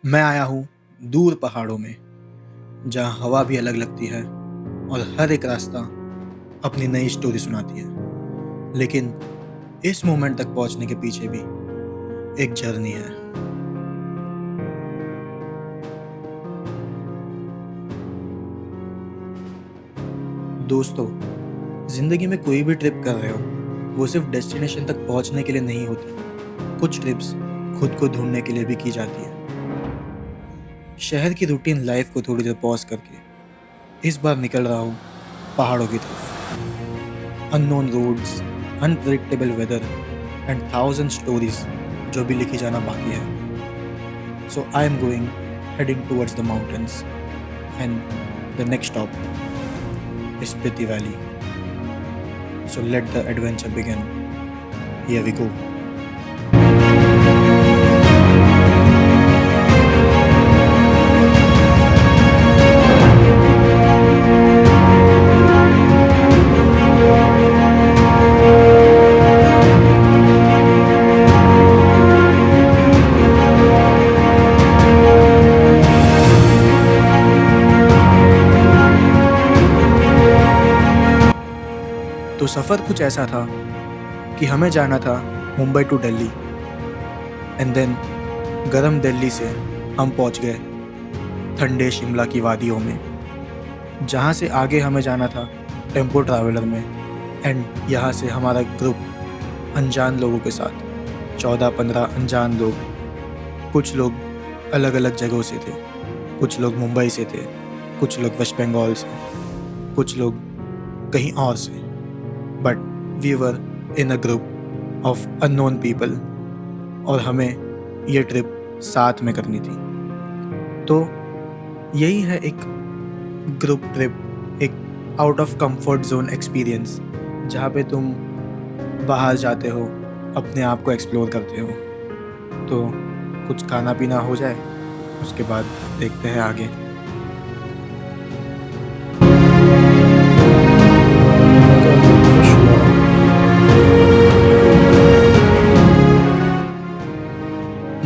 मैं आया हूँ दूर पहाड़ों में, जहाँ हवा भी अलग लगती है और हर एक रास्ता अपनी नई स्टोरी सुनाती है। लेकिन इस मोमेंट तक पहुँचने के पीछे भी एक जर्नी है। दोस्तों, जिंदगी में कोई भी ट्रिप कर रहे हो, वो सिर्फ डेस्टिनेशन तक पहुँचने के लिए नहीं होती। कुछ ट्रिप्स खुद को ढूंढने के लिए भी की जाती है। शहर की रूटीन लाइफ को थोड़ी देर पॉज करके इस बार निकल रहा हूँ पहाड़ों की तरफ। Unknown roads, unpredictable weather and thousand stories जो भी लिखी जाना बाकी है। So I am going heading towards the mountains and the next stop is Spiti Valley. So let the adventure begin. Here we go. तो सफ़र कुछ ऐसा था कि हमें जाना था Mumbai to Delhi and then गरम दिल्ली से हम पहुंच गए ठंडे शिमला की वादियों में, जहां से आगे हमें जाना था टेम्पो ट्रैवलर में। एंड यहाँ से हमारा ग्रुप अनजान लोगों के साथ 14-15 अनजान लोग, कुछ लोग अलग अलग जगहों से थे, कुछ लोग मुंबई से थे, कुछ लोग वेस्ट बंगाल से, कुछ लोग कहीं और से। But we were in a group of unknown people और हमें ये ट्रिप साथ में करनी थी। तो यही है एक ग्रुप ट्रिप, एक out of comfort zone experience, जहाँ पे तुम बाहर जाते हो, अपने आप को एक्सप्लोर करते हो। तो कुछ खाना पीना हो जाए, उसके बाद देखते हैं आगे।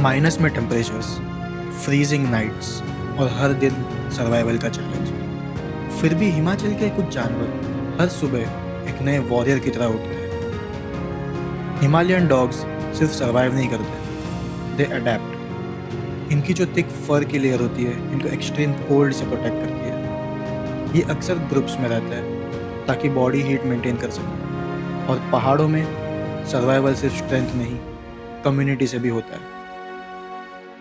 माइनस में टेम्परेचर्स, फ्रीजिंग नाइट्स और हर दिन सर्वाइवल का चैलेंज। फिर भी हिमाचल के कुछ जानवर हर सुबह एक नए वॉरियर की तरह उठते हैं। हिमालयन डॉग्स सिर्फ सर्वाइव नहीं करते, दे अडेप्ट। इनकी जो थिक फर की लेयर होती है, इनको एक्सट्रीम कोल्ड से प्रोटेक्ट करती है। ये अक्सर ग्रुप्स में रहते हैं ताकि बॉडी हीट मेंटेन कर सकें। और पहाड़ों में सर्वाइवल सिर्फ स्ट्रेंथ नहीं, कम्युनिटी से भी होता है।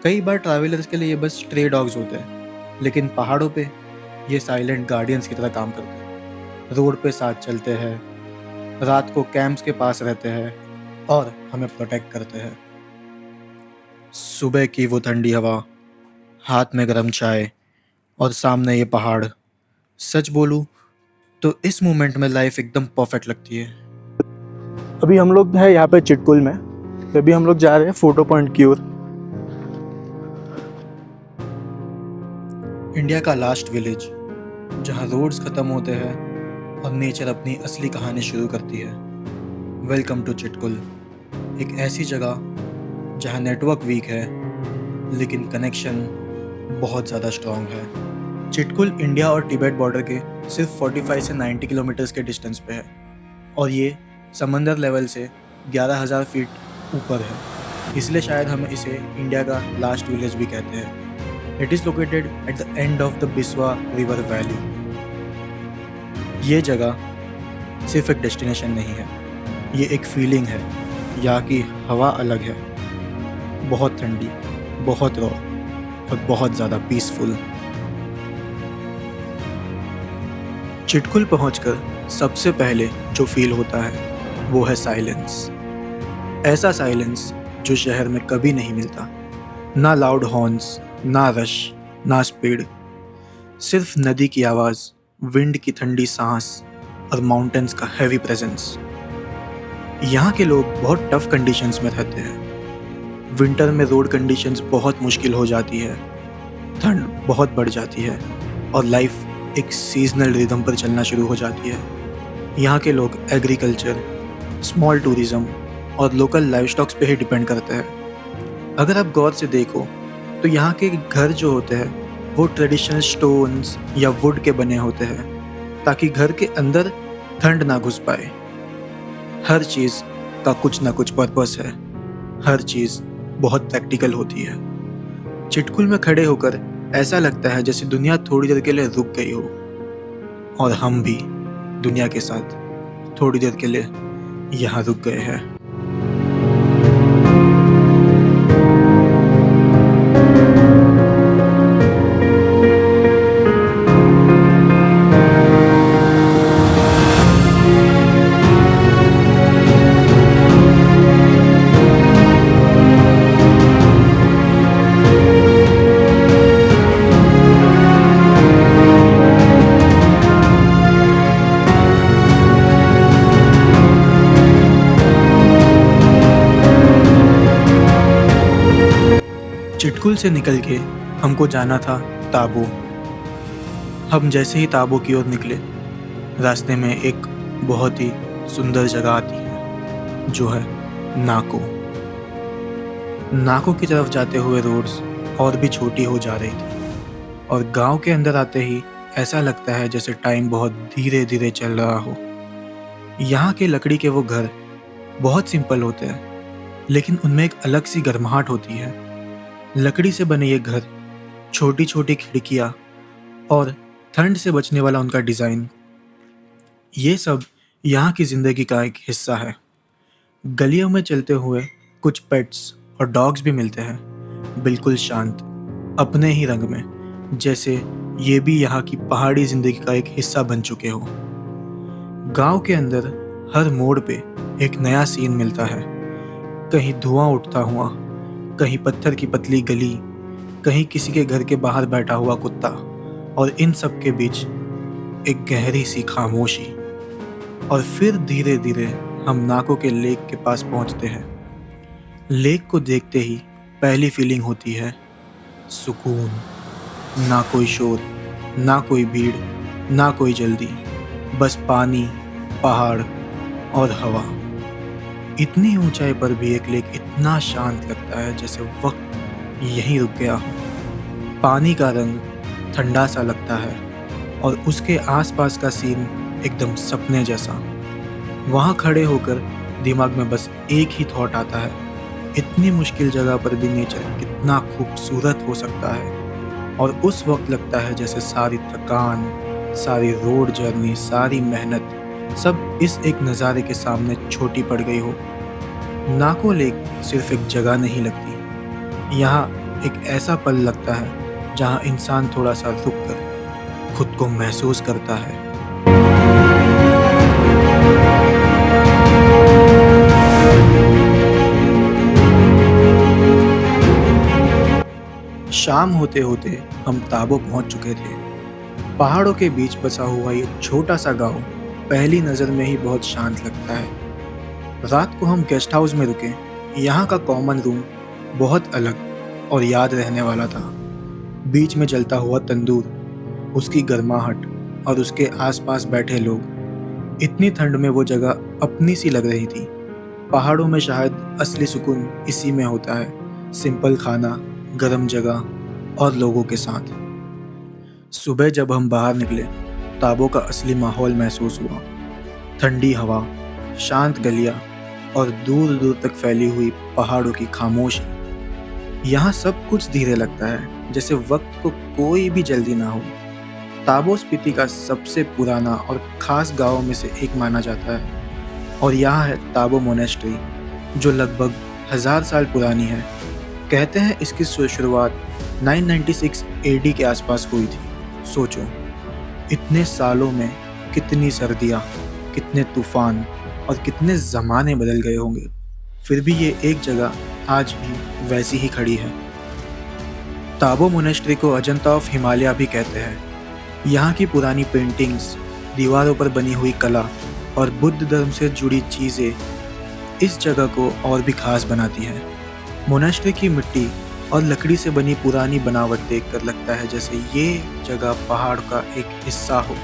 कई बार ट्रैवलर्स के लिए ये बस स्ट्रे डॉग्स होते हैं, लेकिन पहाड़ों पे ये साइलेंट गार्डियंस की तरह काम करते हैं। रोड पे साथ चलते हैं, रात को कैंप्स के पास रहते हैं और हमें प्रोटेक्ट करते हैं। सुबह की वो ठंडी हवा, हाथ में गर्म चाय और सामने ये पहाड़। सच बोलूं तो इस मोमेंट में लाइफ एकदम परफेक्ट लगती है। अभी हम लोग हैं यहाँ पे चिटकुल में। अभी हम लोग जा रहे हैं फोटो पॉइंट की ओर। इंडिया का लास्ट विलेज, जहाँ रोड्स ख़त्म होते हैं और नेचर अपनी असली कहानी शुरू करती है। वेलकम टू चिटकुल, एक ऐसी जगह जहाँ नेटवर्क वीक है लेकिन कनेक्शन बहुत ज़्यादा स्ट्रॉन्ग है। चिटकुल इंडिया और तिब्बत बॉर्डर के सिर्फ 45 से 90 किलोमीटर्स के डिस्टेंस पे है और ये समंदर लेवल से 11,000 फीट ऊपर है। इसलिए शायद हम इसे इंडिया का लास्ट विलेज भी कहते हैं। It is located at the end of the Biswa River Valley. ये जगह सिर्फ एक डेस्टिनेशन नहीं है, ये एक फीलिंग है। यहाँ की हवा अलग है, बहुत ठंडी, बहुत रॉ और बहुत ज़्यादा पीसफुल। चिटकुल पहुंचकर सबसे पहले जो फील होता है वो है साइलेंस। ऐसा साइलेंस जो शहर में कभी नहीं मिलता। ना लाउड हॉर्न्स, ना रश, ना स्पीड, सिर्फ नदी की आवाज़, विंड की ठंडी सांस और माउंटेन्स का हैवी प्रेजेंस। यहाँ के लोग बहुत टफ कंडीशंस में रहते हैं। विंटर में रोड कंडीशंस बहुत मुश्किल हो जाती है, ठंड बहुत बढ़ जाती है और लाइफ एक सीजनल रिदम पर चलना शुरू हो जाती है। यहाँ के लोग एग्रीकल्चर, स्मॉल टूरिज्म और लोकल लाइवस्टॉक्स पे ही डिपेंड करते हैं। अगर आप गौर से देखो तो यहाँ के घर जो होते हैं वो ट्रेडिशनल स्टोन्स या वुड के बने होते हैं ताकि घर के अंदर ठंड ना घुस पाए। हर चीज़ का कुछ ना कुछ पर्पस है, हर चीज़ बहुत प्रैक्टिकल होती है। चिटकुल में खड़े होकर ऐसा लगता है जैसे दुनिया थोड़ी देर के लिए रुक गई हो, और हम भी दुनिया के साथ थोड़ी देर के लिए यहाँ रुक गए हैं। चिटकुल से निकल के हमको जाना था ताबो। हम जैसे ही ताबो की ओर निकले, रास्ते में एक बहुत ही सुंदर जगह आती है जो है नाको। नाको की तरफ जाते हुए रोड्स और भी छोटी हो जा रही थी, और गांव के अंदर आते ही ऐसा लगता है जैसे टाइम बहुत धीरे धीरे चल रहा हो। यहाँ के लकड़ी के वो घर बहुत सिंपल होते हैं, लेकिन उनमें एक अलग सी गर्माहट होती है। लकड़ी से बने ये घर, छोटी छोटी खिड़कियाँ और ठंड से बचने वाला उनका डिज़ाइन, ये सब यहाँ की ज़िंदगी का एक हिस्सा है। गलियों में चलते हुए कुछ पेट्स और डॉग्स भी मिलते हैं, बिल्कुल शांत, अपने ही रंग में, जैसे ये भी यहाँ की पहाड़ी ज़िंदगी का एक हिस्सा बन चुके हो। गांव के अंदर हर मोड़ पे एक नया सीन मिलता है। कहीं धुआं उठता हुआ, कहीं पत्थर की पतली गली, कहीं किसी के घर के बाहर बैठा हुआ कुत्ता, और इन सब के बीच एक गहरी सी खामोशी। और फिर धीरे धीरे हम नाको के लेक के पास पहुंचते हैं। लेक को देखते ही पहली फीलिंग होती है सुकून। ना कोई शोर, ना कोई भीड़, ना कोई जल्दी, बस पानी, पहाड़ और हवा। इतनी ऊंचाई पर भी एक लेक इतना शांत लगता है जैसे वक्त यहीं रुक गया हो। पानी का रंग ठंडा सा लगता है, और उसके आसपास का सीन एकदम सपने जैसा। वहाँ खड़े होकर दिमाग में बस एक ही थॉट आता है, इतनी मुश्किल जगह पर भी नेचर कितना खूबसूरत हो सकता है। और उस वक्त लगता है जैसे सारी थकान, सारी रोड जर्नी, सारी मेहनत सब इस एक नज़ारे के सामने छोटी पड़ गई हो। नाको लेक सिर्फ एक जगह नहीं लगती, यहाँ एक ऐसा पल लगता है जहाँ इंसान थोड़ा सा रुक कर खुद को महसूस करता है। शाम होते होते हम ताबो पहुंच चुके थे। पहाड़ों के बीच बसा हुआ ये छोटा सा गांव पहली नज़र में ही बहुत शांत लगता है। रात को हम गेस्ट हाउस में रुके। यहाँ का कॉमन रूम बहुत अलग और याद रहने वाला था। बीच में जलता हुआ तंदूर, उसकी गर्माहट और उसके आसपास बैठे लोग, इतनी ठंड में वो जगह अपनी सी लग रही थी। पहाड़ों में शायद असली सुकून इसी में होता है, सिंपल खाना, गर्म जगह और लोगों के साथ। सुबह जब हम बाहर निकले, ताबो का असली माहौल महसूस हुआ। ठंडी हवा, शांत गलियां और दूर दूर तक फैली हुई पहाड़ों की खामोशी। यहाँ सब कुछ धीरे लगता है, जैसे वक्त को कोई भी जल्दी ना हो। ताबो स्पीति का सबसे पुराना और ख़ास गाँव में से एक माना जाता है, और यहाँ है ताबो मोनेस्ट्री, जो लगभग 1000 साल पुरानी है। कहते हैं इसकी शुरुआत 996 AD के आसपास हुई थी। सोचो, इतने सालों में कितनी सर्दियाँ, कितने तूफान और कितने ज़माने बदल गए होंगे, फिर भी ये एक जगह आज भी वैसी ही खड़ी है। ताबो मोनेस्ट्री को अजंता ऑफ हिमालय भी कहते हैं। यहाँ की पुरानी पेंटिंग्स, दीवारों पर बनी हुई कला और बुद्ध धर्म से जुड़ी चीज़ें इस जगह को और भी खास बनाती हैं। मोनेस्ट्री की मिट्टी और लकड़ी से बनी पुरानी बनावट देखकर लगता है जैसे ये जगह पहाड़ का एक हिस्सा हो।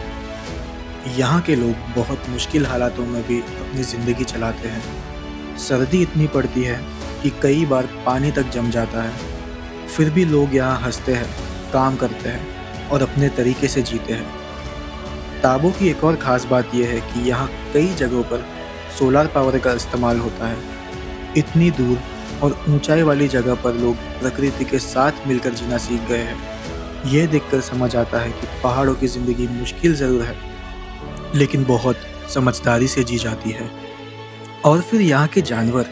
यहाँ के लोग बहुत मुश्किल हालातों में भी अपनी ज़िंदगी चलाते हैं। सर्दी इतनी पड़ती है कि कई बार पानी तक जम जाता है, फिर भी लोग यहाँ हंसते हैं, काम करते हैं और अपने तरीके से जीते हैं। ताबो की एक और ख़ास बात यह है कि यहाँ कई जगहों पर सोलर पावर का इस्तेमाल होता है। इतनी दूर और ऊंचाई वाली जगह पर लोग प्रकृति के साथ मिलकर जीना सीख गए हैं। यह देखकर समझ आता है कि पहाड़ों की ज़िंदगी मुश्किल ज़रूर है, लेकिन बहुत समझदारी से जी जाती है। और फिर यहाँ के जानवर,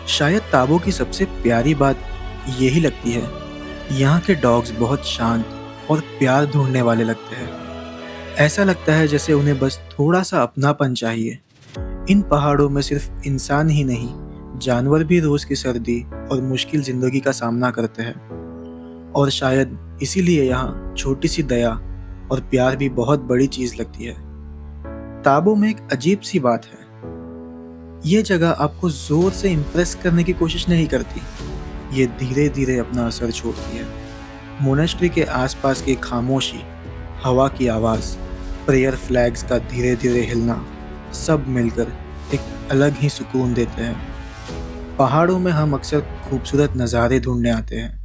शायद ताबो की सबसे प्यारी बात यही लगती है। यहाँ के डॉग्स बहुत शांत और प्यार ढूंढने वाले लगते हैं। ऐसा लगता है जैसे उन्हें बस थोड़ा सा अपनापन चाहिए। इन पहाड़ों में सिर्फ इंसान ही नहीं, जानवर भी रोज की सर्दी और मुश्किल जिंदगी का सामना करते हैं। और शायद इसीलिए यहाँ छोटी सी दया और प्यार भी बहुत बड़ी चीज लगती है। ताबो में एक अजीब सी बात है। ये जगह आपको जोर से इम्प्रेस करने की कोशिश नहीं करती, ये धीरे धीरे अपना असर छोड़ती है। मोनेस्ट्री के आसपास की खामोशी, हवा की आवाज़, प्रेयर फ्लैग्स का धीरे धीरे हिलना, सब मिलकर एक अलग ही सुकून देते हैं। पहाड़ों में हम अक्सर खूबसूरत नज़ारे ढूंढने आते हैं,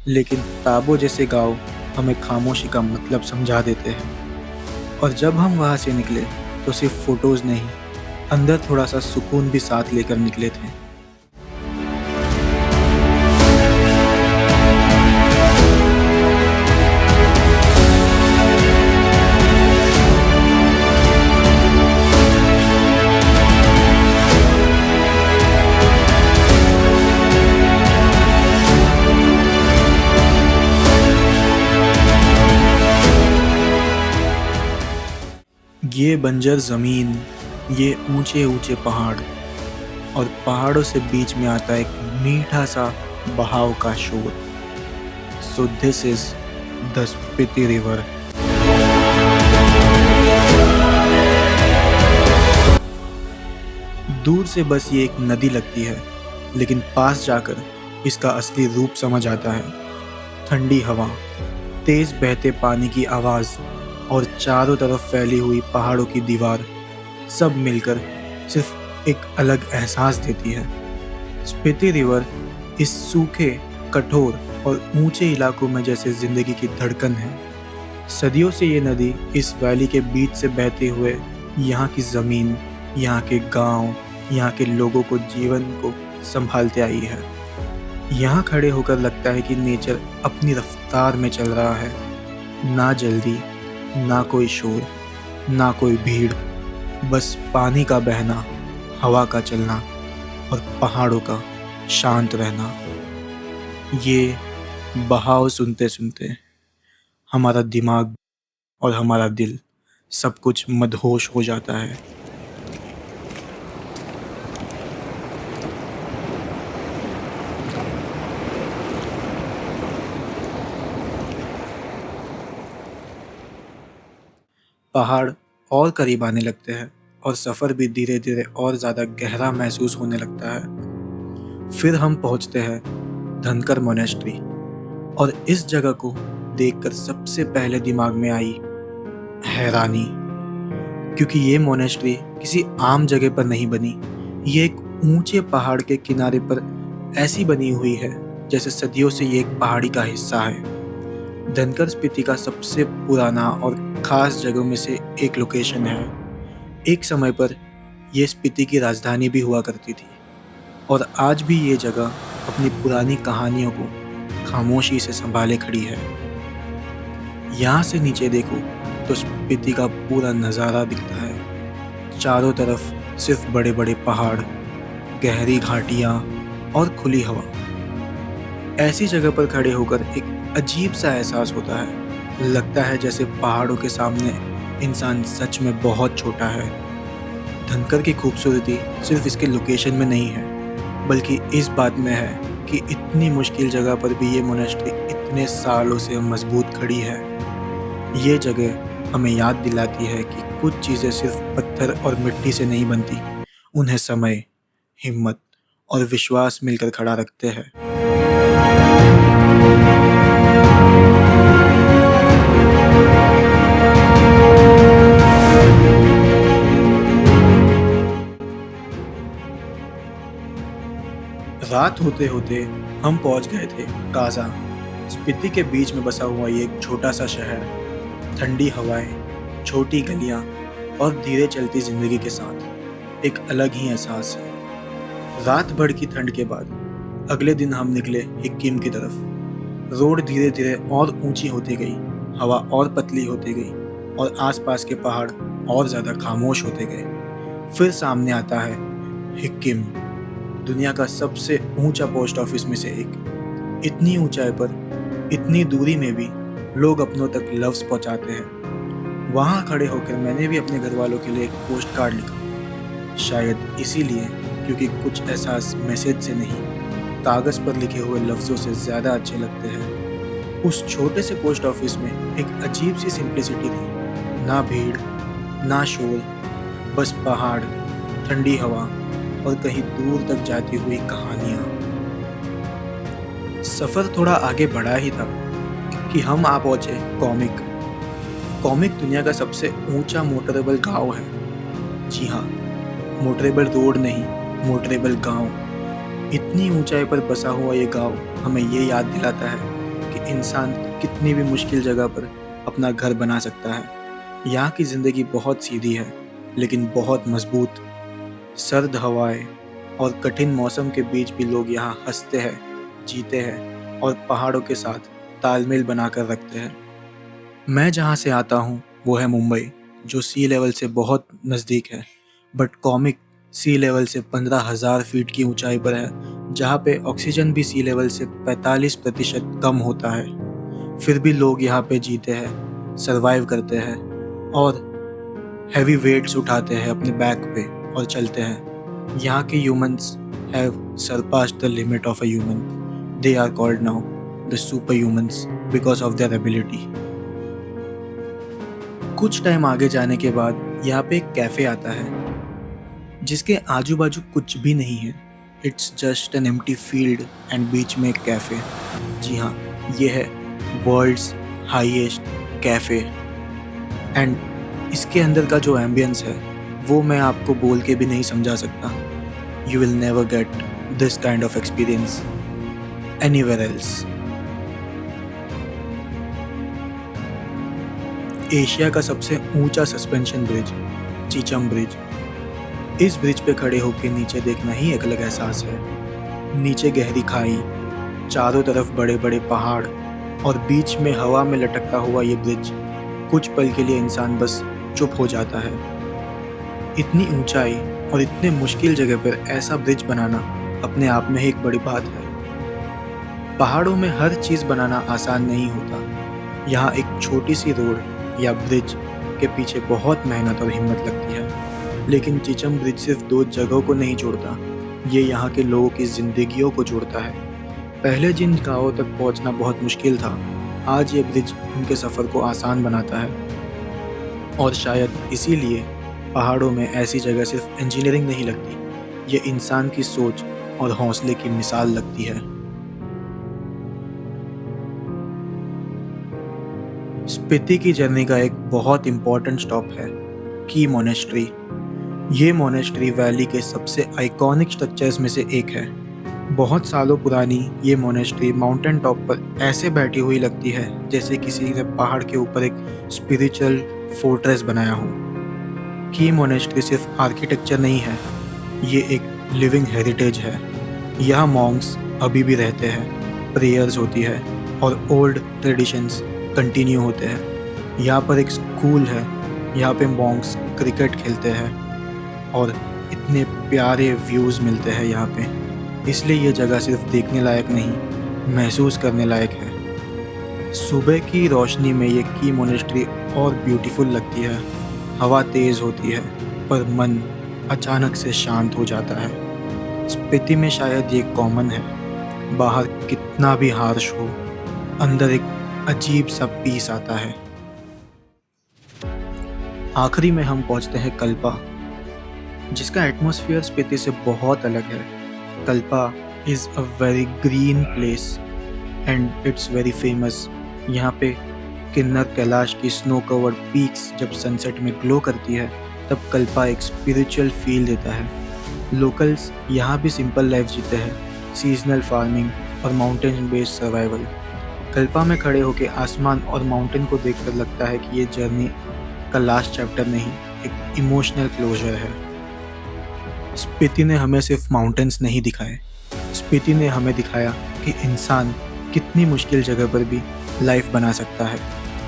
लेकिन ताबो जैसे गांव हमें खामोशी का मतलब समझा देते हैं। और जब हम वहाँ से निकले तो सिर्फ फोटोज़ नहीं, अंदर थोड़ा सा सुकून भी साथ लेकर निकले थे। ये बंजर ज़मीन, ये ऊंचे ऊंचे पहाड़, और पहाड़ों से बीच में आता एक मीठा सा बहाव का शोर। So this is the Spiti river. दूर से बस ये एक नदी लगती है, लेकिन पास जाकर इसका असली रूप समझ आता है। ठंडी हवा, तेज बहते पानी की आवाज़ और चारों तरफ फैली हुई पहाड़ों की दीवार, सब मिलकर सिर्फ एक अलग एहसास देती है। स्पीति रिवर इस सूखे, कठोर और ऊंचे इलाकों में जैसे जिंदगी की धड़कन है। सदियों से ये नदी इस वैली के बीच से बहते हुए यहाँ की ज़मीन, यहाँ के गांव, यहाँ के लोगों को जीवन को संभालते आई है। यहाँ खड़े होकर लगता है कि नेचर अपनी रफ्तार में चल रहा है, ना जल्दी, ना कोई शोर, ना कोई भीड़, बस पानी का बहना, हवा का चलना और पहाड़ों का शांत रहना। ये बहाव सुनते सुनते हमारा दिमाग और हमारा दिल सब कुछ मदहोश हो जाता है। पहाड़ और करीब आने लगते हैं और सफ़र भी धीरे धीरे और ज़्यादा गहरा महसूस होने लगता है। फिर हम पहुंचते हैं धनकर मोनेस्ट्री, और इस जगह को देखकर सबसे पहले दिमाग में आई हैरानी, क्योंकि ये मोनेस्ट्री किसी आम जगह पर नहीं बनी। ये एक ऊंचे पहाड़ के किनारे पर ऐसी बनी हुई है जैसे सदियों से ये एक पहाड़ी का हिस्सा है। धनकर स्पीति का सबसे पुराना और ख़ास जगहों में से एक लोकेशन है। एक समय पर यह स्पीति की राजधानी भी हुआ करती थी, और आज भी ये जगह अपनी पुरानी कहानियों को खामोशी से संभाले खड़ी है। यहाँ से नीचे देखो तो स्पीति का पूरा नज़ारा दिखता है। चारों तरफ सिर्फ बड़े बड़े पहाड़, गहरी घाटियाँ और खुली हवा। ऐसी जगह पर खड़े होकर एक अजीब सा एहसास होता है। लगता है जैसे पहाड़ों के सामने इंसान सच में बहुत छोटा है। धनकर की खूबसूरती सिर्फ इसके लोकेशन में नहीं है, बल्कि इस बात में है कि इतनी मुश्किल जगह पर भी ये मोनेस्ट्री इतने सालों से मजबूत खड़ी है। ये जगह हमें याद दिलाती है कि कुछ चीज़ें सिर्फ पत्थर और मिट्टी से नहीं बनती, उन्हें समय, हिम्मत और विश्वास मिलकर खड़ा रखते हैं। रात होते होते हम पहुंच गए थे काजा। स्पीति के बीच में बसा हुआ ये एक छोटा सा शहर, ठंडी हवाएं, छोटी गलियां और धीरे चलती जिंदगी के साथ एक अलग ही एहसास है। रात भर की ठंड के बाद अगले दिन हम निकले हिक्किम की तरफ। रोड धीरे धीरे और ऊंची होती गई, हवा और पतली होती गई और आसपास के पहाड़ और ज़्यादा खामोश होते गए। फिर सामने आता है हिक्किम, दुनिया का सबसे ऊंचा पोस्ट ऑफिस में से एक। इतनी ऊंचाई पर, इतनी दूरी में भी लोग अपनों तक लफ्ज़ पहुंचाते हैं। वहाँ खड़े होकर मैंने भी अपने घर वालों के लिए एक पोस्ट कार्ड लिखा, शायद इसीलिए क्योंकि कुछ एहसास मैसेज से नहीं, कागज़ पर लिखे हुए लफ्ज़ों से ज़्यादा अच्छे लगते हैं। उस छोटे से पोस्ट ऑफिस में एक अजीब सी सिंप्लिसिटी थी, ना भीड़ ना शोर, बस पहाड़, ठंडी हवा और कहीं दूर तक जाती हुई कहानियाँ। सफ़र थोड़ा आगे बढ़ा ही था कि हम आ पहुँचे कॉमिक दुनिया का सबसे ऊंचा मोटरेबल गांव है। जी हाँ, मोटरेबल रोड नहीं, मोटरेबल गांव। इतनी ऊंचाई पर बसा हुआ ये गांव हमें ये याद दिलाता है कि इंसान कितनी भी मुश्किल जगह पर अपना घर बना सकता है। यहाँ की ज़िंदगी बहुत सीधी है लेकिन बहुत मजबूत। सर्द हवाएं और कठिन मौसम के बीच भी लोग यहाँ हंसते हैं, जीते हैं और पहाड़ों के साथ तालमेल बनाकर रखते हैं। मैं जहाँ से आता हूँ वो है मुंबई, जो सी लेवल से बहुत नज़दीक है। बट कॉमिक सी लेवल से 15,000 फीट की ऊंचाई पर है, जहाँ पे ऑक्सीजन भी सी लेवल से 45% कम होता है। फिर भी लोग यहाँ पे जीते हैं, सरवाइव करते हैं और हैवी वेट्स उठाते हैं अपने बैक पे और चलते हैं। यहाँ के humans have surpassed the limit of a human. They are called now the super humans because of their ability. कुछ टाइम आगे जाने के बाद यहाँ पे एक कैफ़े आता है जिसके आजू बाजू कुछ भी नहीं है। It's just an empty field and बीच में एक कैफ़े। जी हाँ, ये है वर्ल्ड्स हाईएस्ट कैफ़े। एंड इसके अंदर का जो एम्बियंस है वो मैं आपको बोल के भी नहीं समझा सकता। You will never get this kind of experience anywhere else. Asia का सबसे ऊंचा सस्पेंशन ब्रिज, चीचम ब्रिज। इस ब्रिज पे खड़े होकर नीचे देखना ही एक अलग एहसास है। नीचे गहरी खाई, चारों तरफ बड़े बड़े पहाड़ और बीच में हवा में लटकता हुआ ये ब्रिज। कुछ पल के लिए इंसान बस चुप हो जाता है। इतनी ऊंचाई और इतने मुश्किल जगह पर ऐसा ब्रिज बनाना अपने आप में ही एक बड़ी बात है। पहाड़ों में हर चीज़ बनाना आसान नहीं होता। यहाँ एक छोटी सी रोड या ब्रिज के पीछे बहुत मेहनत और हिम्मत लगती है। लेकिन चीचम ब्रिज सिर्फ दो जगहों को नहीं जोड़ता, ये यहाँ के लोगों की जिंदगियों को जोड़ता है। पहले जिन गाँवों तक पहुँचना बहुत मुश्किल था, आज ये ब्रिज उनके सफ़र को आसान बनाता है। और शायद इसीलिए पहाड़ों में ऐसी जगह सिर्फ इंजीनियरिंग नहीं लगती, ये इंसान की सोच और हौसले की मिसाल लगती है। स्पीति की जर्नी का एक बहुत इम्पोर्टेंट स्टॉप है की मोनेस्ट्री। ये मोनेस्ट्री वैली के सबसे आइकॉनिक स्ट्रक्चर्स में से एक है। बहुत सालों पुरानी ये मोनेस्ट्री माउंटेन टॉप पर ऐसे बैठी हुई लगती है जैसे किसी ने पहाड़ के ऊपर एक स्पिरिचुअल फोर्ट्रेस बनाया हो। की मोनेस्ट्री सिर्फ आर्किटेक्चर नहीं है, ये एक लिविंग हेरिटेज है। यहाँ मॉन्क्स अभी भी रहते हैं, प्रेयर्स होती है और ओल्ड ट्रेडिशंस कंटिन्यू होते हैं। यहाँ पर एक स्कूल है, यहाँ पे मॉन्क्स क्रिकेट खेलते हैं और इतने प्यारे व्यूज़ मिलते हैं यहाँ पे। इसलिए ये जगह सिर्फ देखने लायक नहीं, महसूस करने लायक है। सुबह की रोशनी में ये की मोनेस्ट्री और ब्यूटीफुल लगती है। हवा तेज़ होती है पर मन अचानक से शांत हो जाता है। स्पीति में शायद ये कॉमन है, बाहर कितना भी हार्श हो, अंदर एक अजीब सा पीस आता है। आखिरी में हम पहुंचते हैं कल्पा, जिसका एटमॉस्फेयर स्पीति से बहुत अलग है। Kalpa is a very green place and it's very famous. यहाँ पे किन्नर कैलाश की स्नो कवर्ड पीक्स जब सनसेट में ग्लो करती है तब कल्पा एक स्पिरिचुअल फील देता है। लोकल्स यहाँ भी सिंपल लाइफ जीते हैं, सीजनल फार्मिंग और माउंटेन बेस्ड सर्वाइवल। कल्पा में खड़े होकर आसमान और माउंटेन को देखकर लगता है कि ये जर्नी का लास्ट चैप्टर नहीं, एक इमोशनल क्लोजर है। स्पीति ने हमें सिर्फ माउंटेन्स नहीं दिखाए, स्पीति ने हमें दिखाया कि इंसान कितनी मुश्किल जगह पर भी लाइफ बना सकता है।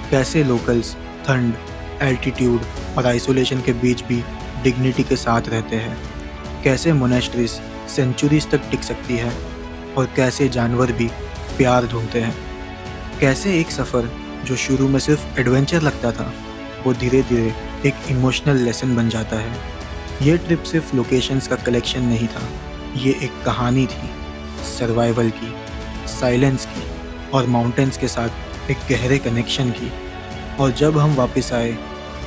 कैसे लोकल्स ठंड, एल्टीट्यूड और आइसोलेशन के बीच भी डिग्निटी के साथ रहते हैं। कैसे मोनेस्ट्रीज सेंचुरीज तक टिक सकती है और कैसे जानवर भी प्यार ढूंढते हैं। कैसे एक सफ़र जो शुरू में सिर्फ एडवेंचर लगता था वो धीरे धीरे एक इमोशनल लेसन बन जाता है। ये ट्रिप सिर्फ लोकेशंस का कलेक्शन नहीं था, ये एक कहानी थी, सर्वाइवल की, साइलेंस की और माउंटेन्स के साथ एक गहरे कनेक्शन की। और जब हम वापस आए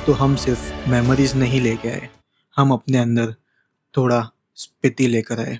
तो हम सिर्फ मेमोरीज नहीं लेके आए, हम अपने अंदर थोड़ा स्पीति लेकर आए।